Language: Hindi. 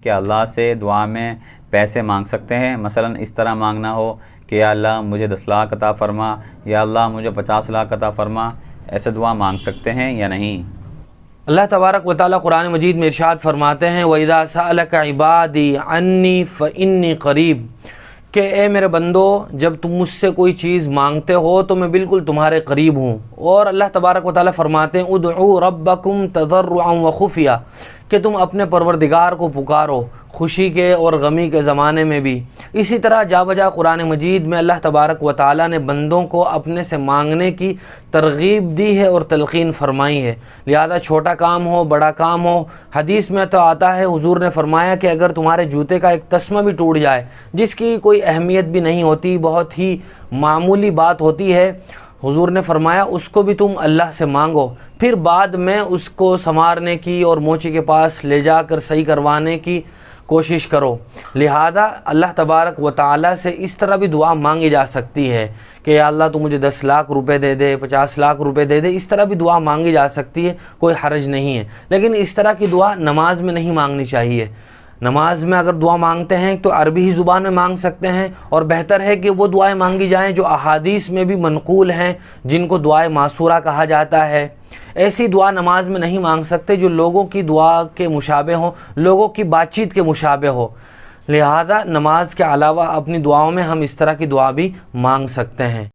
कि अल्लाह से दुआ में पैसे मांग सकते हैं। मसलन इस तरह मांगना हो कि या अल्लाह मुझे 10 लाख अता फ़रमा, या अल्लाह मुझे 50 लाख अता फ़रमा, ऐसे दुआ मांग सकते हैं या नहीं? अल्लाह तबारक व तआला कुरान मजीद में इरशाद फरमाते हैं, वइज़ा सअलक इबादी अन्नी फ़इन्नी क़रीब, कि ए मेरे बंदो, जब तुम मुझसे कोई चीज़ मांगते हो तो मैं बिल्कुल तुम्हारे करीब हूँ। और अल्लाह तबारक व तआला फरमाते हैं, उदउ रब्बकुम तज़र्रुअन व खुफ़िया, कि तुम अपने परवरदिगार को पुकारो खुशी के और गमी के ज़माने में भी। इसी तरह जा बजा कुरान मजीद में अल्लाह तबारक व तआला ने बंदों को अपने से मांगने की तरगीब दी है और तलक़ीन फरमाई है। लिहाजा छोटा काम हो बड़ा काम हो, हदीस में तो आता है, हुजूर ने फरमाया कि अगर तुम्हारे जूते का एक तस्मा भी टूट जाए, जिसकी कोई अहमियत भी नहीं होती, बहुत ही मामूली बात होती है, हुजूर ने फरमाया उसको भी तुम अल्लाह से मांगो, फिर बाद में उसको संवारने की और मोची के पास ले जाकर सही करवाने की कोशिश करो। लिहाजा अल्लाह तबारक व तआला से इस तरह भी दुआ मांगी जा सकती है कि या अल्लाह तू मुझे 10 लाख रुपए दे दे, 50 लाख रुपए दे दे, इस तरह भी दुआ मांगी जा सकती है, कोई हर्ज नहीं है। लेकिन इस तरह की दुआ नमाज में नहीं मांगनी चाहिए। नमाज में अगर दुआ मांगते हैं तो अरबी ही ज़ुबान में मांग सकते हैं, और बेहतर है कि वो दुआएं मांगी जाएं जो अहादीस में भी मनक़ूल हैं, जिनको दुआए मासूरा कहा जाता है। ऐसी दुआ नमाज में नहीं मांग सकते जो लोगों की दुआ के मुशाबे हो, लोगों की बातचीत के मुशाबे हो। लिहाजा नमाज के अलावा अपनी दुआओं में हम इस तरह की दुआ भी मांग सकते हैं।